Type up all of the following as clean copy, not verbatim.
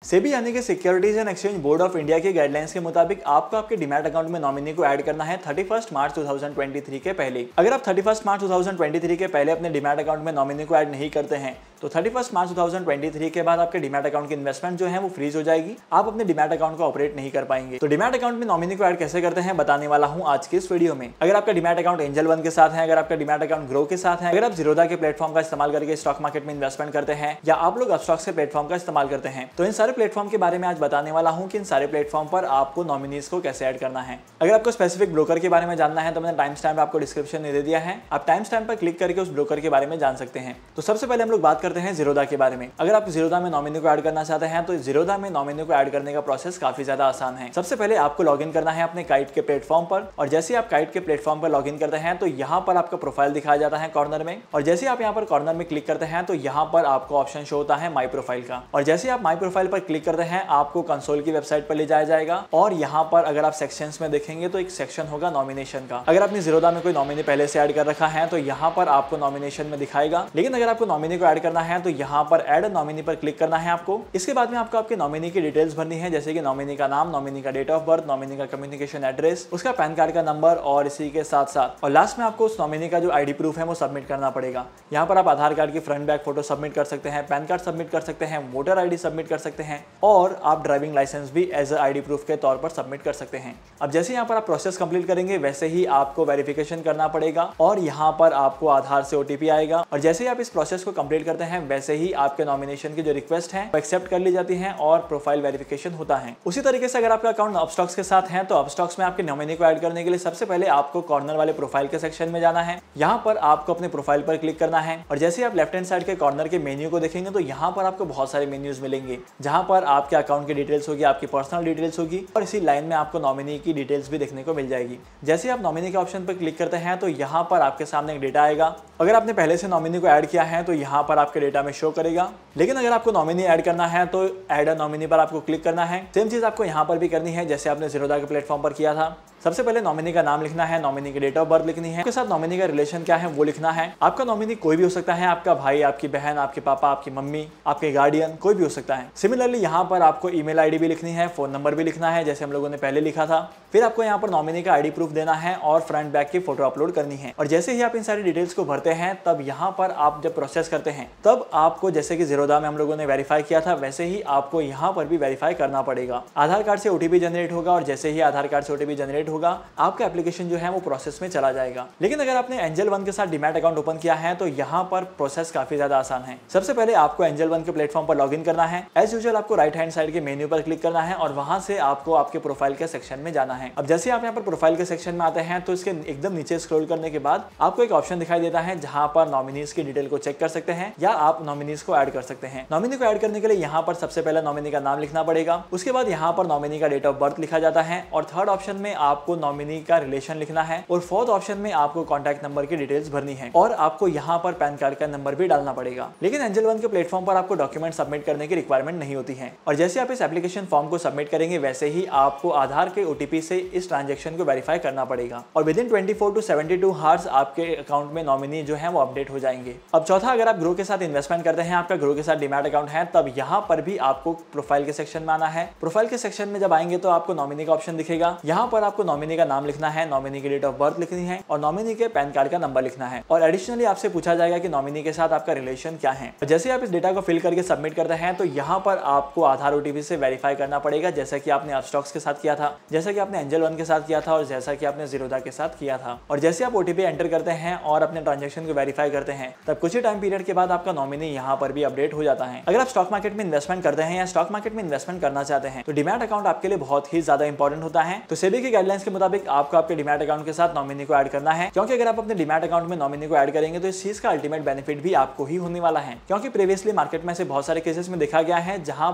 सेबी यानी कि securities and exchange board of India की गाइडलाइंस के मुताबिक आपको आपके डीमैट अकाउंट में नॉमिनी को ऐड करना है 31 मार्च 2023 के पहले। अगर आप 31 मार्च 2023 के पहले अपने डीमैट अकाउंट में नॉमिनी को ऐड नहीं करते हैं तो 31 मार्च 2023 के बाद आपके डीमैट अकाउंट की इन्वेस्टमेंट जो है वो फ्रीज हो जाएगी। आप अपने डीमैट अकाउंट को ऑपरेट नहीं कर पाएंगे। तो डीमैट अकाउंट में नॉमिनी को ऐड कैसे करते हैं बताने वाला हूं आज की इस वीडियो में। अगर आपका डीमैट अकाउंट एंजल वन के साथ है, अगर आपका डीमैट अकाउंट ग्रो के साथ है, अगर आप जीरोधा के प्लेटफॉर्म का इस्तेमाल करके स्टॉक मार्केट में इन्वेस्टमेंट करते हैं या आप लोग अपस्टॉक्स के प्लेटफॉर्म का इस्तेमाल करते हैं, तो इन सारे प्लेटफॉर्म के बारे में आज बताने वाला हूं कि इन सारे प्लेटफॉर्म पर आपको नॉमिनीज को कैसे ऐड करना है। अगर आपको स्पेसिफिक ब्रोकर के बारे में जानना है तो मैंने टाइम स्टैम्प आपको डिस्क्रिप्शन में दे दिया है, आप टाइम स्टैम्प पर क्लिक करके उस ब्रोकर के बारे में जान सकते हैं। तो सबसे पहले हम लोग बात करते हैं जीरोधा के बारे में। अगर आप जीरोधा में नॉमिनी को ऐड करना चाहते हैं तो जीरोधा में नॉमिनी को ऐड करने का प्रोसेस काफी ज्यादा आसान है। सबसे पहले आपको लॉगिन करना है अपने काइट के प्लेटफॉर्म पर, और जैसे आप काइट के प्लेटफॉर्म पर लॉगिन करते हैं तो यहाँ पर आपका प्रोफाइल दिखाया जाता है कॉर्नर में, और जैसे आप यहाँ पर कॉर्नर में क्लिक करते हैं तो यहाँ पर आपको ऑप्शन शो होता है माई प्रोफाइल का, और जैसे आप माई प्रोफाइल पर क्लिक करते हैं आपको कंसोल की वेबसाइट पर ले जाया जाएगा। और यहाँ पर अगर आप सेक्शंस में देखेंगे तो एक सेक्शन होगा नॉमिनेशन का। अगर आपने जीरोधा में कोई नॉमिनी पहले से ऐड कर रखा है तो यहाँ पर आपको नॉमिनेशन में दिखाएगा, लेकिन अगर आपको नॉमिनी को ऐड करना है तो यहाँ पर ऐड नॉमिनी पर क्लिक करना है आपको। इसके बाद में आपको आपके नॉमिनी की डिटेल्स भरनी है, जैसे कि नॉमिनी का नाम, नॉमिनी का डेट ऑफ बर्थ, नॉमिनी का कम्युनिकेशन एड्रेस, उसका पैन कार्ड का नंबर, और इसी के साथ साथ और लास्ट में आपको उस नॉमिनी का जो आईडी प्रूफ है वो सबमिट करना पड़ेगा। यहाँ पर आप आधार कार्ड की फ्रंट बैक फोटो सबमिट कर सकते हैं, पैन कार्ड सबमिट कर सकते हैं, वोटर आईडी सबमिट कर सकते हैं, और आप ड्राइविंग लाइसेंस भी एज अ आईडी प्रूफ के तौर पर सबमिट कर सकते हैं। अब जैसे यहाँ पर आप प्रोसेस कंप्लीट करेंगे वैसे ही आपको वेरिफिकेशन करना पड़ेगा, और यहाँ पर आपको आधार से ओटीपी आएगा, और जैसे ही आप इस प्रोसेस को कंप्लीट करते हैं वैसे ही आपके नॉमिनेशन की जो रिक्वेस्ट है वो एक्सेप्ट कर ली जाती है और प्रोफाइल वेरिफिकेशन होता है। उसी तरीके से अगर आपका अकाउंट अपस्टॉक्स के साथ है तो अपस्टॉक्स में आपके नॉमिनी को ऐड करने के लिए सबसे पहले आपको कॉर्नर वाले प्रोफाइल के सेक्शन में जाना है। यहाँ पर आपको अपने प्रोफाइल पर क्लिक करना है, और जैसे आप लेफ्ट हैंड साइड के कॉर्नर के मेन्यू को देखेंगे तो यहाँ पर आपको बहुत सारे मेन्यूज मिलेंगे, जहाँ पर आपके अकाउंट की डिटेल्स होगी, आपकी पर्सनल डिटेल्स होगी, और इसी लाइन में आपको नॉमिनी की डिटेल्स भी देखने को मिल जाएगी। जैसे आप नॉमिनी के ऑप्शन पर क्लिक करते हैं तो यहाँ पर आपके सामने एक डेटा आएगा। अगर आपने पहले से नॉमिनी को ऐड किया है तो यहाँ पर आपके डेटा में शो करेगा, लेकिन अगर आपको नॉमिनी ऐड करना है तो ऐड अ नॉमिनी पर आपको क्लिक करना है। सेम चीज आपको यहाँ पर भी करनी है जैसे आपने जीरोधा के प्लेटफॉर्म पर किया था। सबसे पहले नॉमिनी का नाम लिखना है, नॉमिनी की डेट ऑफ बर्थ लिखनी है, उसके साथ नॉमिनी का रिलेशन क्या है वो लिखना है। आपका नॉमिनी कोई भी हो सकता है, आपका भाई, आपकी बहन, आपके पापा, आपकी मम्मी, आपके गार्डियन, कोई भी हो सकता है। सिमिलरली यहाँ पर आपको ईमेल आईडी भी लिखनी है, फोन नंबर भी लिखना है जैसे हम लोगों ने पहले लिखा था। फिर आपको यहाँ पर नॉमिनी का आईडी प्रूफ देना है और फ्रंट बैक की फोटो अपलोड करनी है। और जैसे ही आप इन सारी डिटेल्स को भरते हैं तब यहाँ पर आप जब प्रोसेस करते हैं तब आपको जैसे कि जीरोधा में हम लोगों ने वेरीफाई किया था वैसे ही आपको यहाँ पर भी वेरीफाई करना पड़ेगा। आधार कार्ड से ओटीपी जनरेट होगा, और जैसे ही आधार कार्ड से ओटीपी जनरेट होगा आपका एप्लीकेशन जो है वो प्रोसेस में चला जाएगा। लेकिन अगर आपने एंजल वन के साथ डीमैट अकाउंट ओपन किया है तो यहाँ पर प्रोसेस काफी ज्यादा आसान है। सबसे पहले आपको एंजल वन के प्लेटफॉर्म पर लॉगिन करना है। एज यूजुअल आपको राइट हैंड साइड के मेन्यू पर क्लिक करना है, और वहां से आपको आपके प्रोफाइल के सेक्शन में जाना है। अब जैसे आप यहाँ पर प्रोफाइल के सेक्शन में आते हैं तो इसके एकदम नीचे स्क्रॉल करने के बाद आपको एक ऑप्शन दिखाई देता है जहां पर नॉमिनीज की डिटेल को चेक कर सकते हैं या आप नॉमिनीज को ऐड कर सकते हैं। नॉमिनी को ऐड करने के लिए यहाँ पर सबसे पहले नॉमिनी का नाम लिखना पड़ेगा, उसके बाद यहाँ पर नॉमिनी का डेट ऑफ बर्थ लिखा जाता है, और थर्ड ऑप्शन में आपको नॉमिनी का रिलेशन लिखना है, और फोर्थ ऑप्शन में आपको कॉन्टैक्ट नंबर की डिटेल्स भरनी है, और आपको यहाँ पर पैन कार्ड का नंबर भी डालना पड़ेगा। लेकिन एंजल वन के प्लेटफॉर्म पर आपको डॉक्यूमेंट सबमिट करने की रिक्वायरमेंट नहीं होती है, और जैसे आप इस एप्लीकेशन फॉर्म को सबमिट करेंगे वैसे ही आपको आधार के ओटीपी से इस ट्रांजेक्शन को वेरीफाई करना पड़ेगा, और विद इन 24 to 72 आवर्स आपके अकाउंट में नॉमिनी जो है वो अपडेट हो जाएंगे। अब चौथा, अगर आप ग्रो के साथ इन्वेस्टमेंट करते हैं, आपका ग्रो के साथ डीमैट अकाउंट है, तब यहाँ पर भी आपको प्रोफाइल के सेक्शन में आना है। प्रोफाइल के सेक्शन में जब आएंगे तो आपको नॉमिनी का ऑप्शन दिखेगा। यहाँ पर आपको नॉमिनी का नाम लिखना है, नॉमिनी की डेट ऑफ बर्थ लिखनी है, और नॉमिनी के पैन कार्ड का नंबर लिखना है, और एडिशनली आपसे पूछा जाएगा कि नॉमिनी के साथ आपका रिलेशन क्या है। जैसे आप इस डेटा को फिल करके सबमिट करते हैं तो यहाँ पर आपको आधार ओटीपी से वेरीफाई करना पड़ेगा, जैसा कि आपने अपस्टॉक्स के साथ किया था, जैसा कि आपने एंजल वन के साथ किया था, और जैसा कि आपने जीरोधा के साथ किया था। और जैसे आप ओटीपी एंटर करते हैं और अपने ट्रांजेक्शन को वेरीफाई करते हैं तब कुछ ही टाइम पीरियड के बाद आपका नॉमिनी यहाँ पर भी अपडेट हो जाता है। अगर आप स्टॉक मार्केट में इन्वेस्टमेंट करते हैं या स्टॉक मार्केट में इन्वेस्टमेंट करना चाहते हैं तो डीमैट अकाउंट आपके लिए बहुत ही ज्यादा इंपॉर्टेंट होता है। तो सेबी की गाइडलाइंस के मुताबिक आपको आपके डीमैट अकाउंट के साथ नॉमिनी को ऐड करना है, क्योंकि अगर आप अपने डीमैट अकाउंट में नॉमिनी को ऐड करेंगे तो इस चीज का अल्टीमेट बेनिफिट भी आपको ही होने वाला है। क्योंकि प्रीवियसली मार्केट में से बहुत सारे केसेस में देखा गया है जहां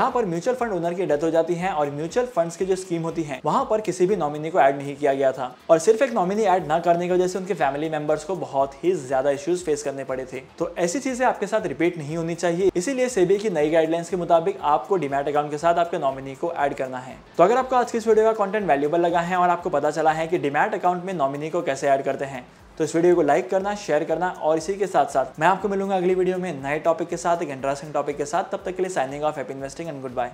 पर म्यूचुअल फंड ओनर की डेथ हो जाती है और म्यूचुअल फंड्स की जो स्कीम होती है वहां पर किसी भी नॉमिनी को ऐड नहीं किया गया था, और सिर्फ एक नॉमिनी ऐड न करने की वजह से उनके फैमिली मेंबर्स को बहुत ही ज्यादा इश्यूज फेस करने पड़े थे। तो ऐसी चीजें आपके साथ रिपीट नहीं होनी चाहिए, इसीलिए सेबी की नई गाइडलाइंस के मुताबिक आपको डीमैट अकाउंट के साथ आपके नॉमिनी को ऐड करना है। तो अगर आपको आज की इस वीडियो का कंटेंट वैल्यूएबल लगा है और आपको पता चला है कि डीमैट अकाउंट में नॉमिनी को कैसे ऐड करते हैं तो इस वीडियो को लाइक करना, शेयर करना, और इसी के साथ साथ मैं आपको मिलूंगा अगली वीडियो में नए टॉपिक के साथ, एक इंटरेस्टिंग टॉपिक के साथ। तब तक के लिए signing off, happy investing and good bye.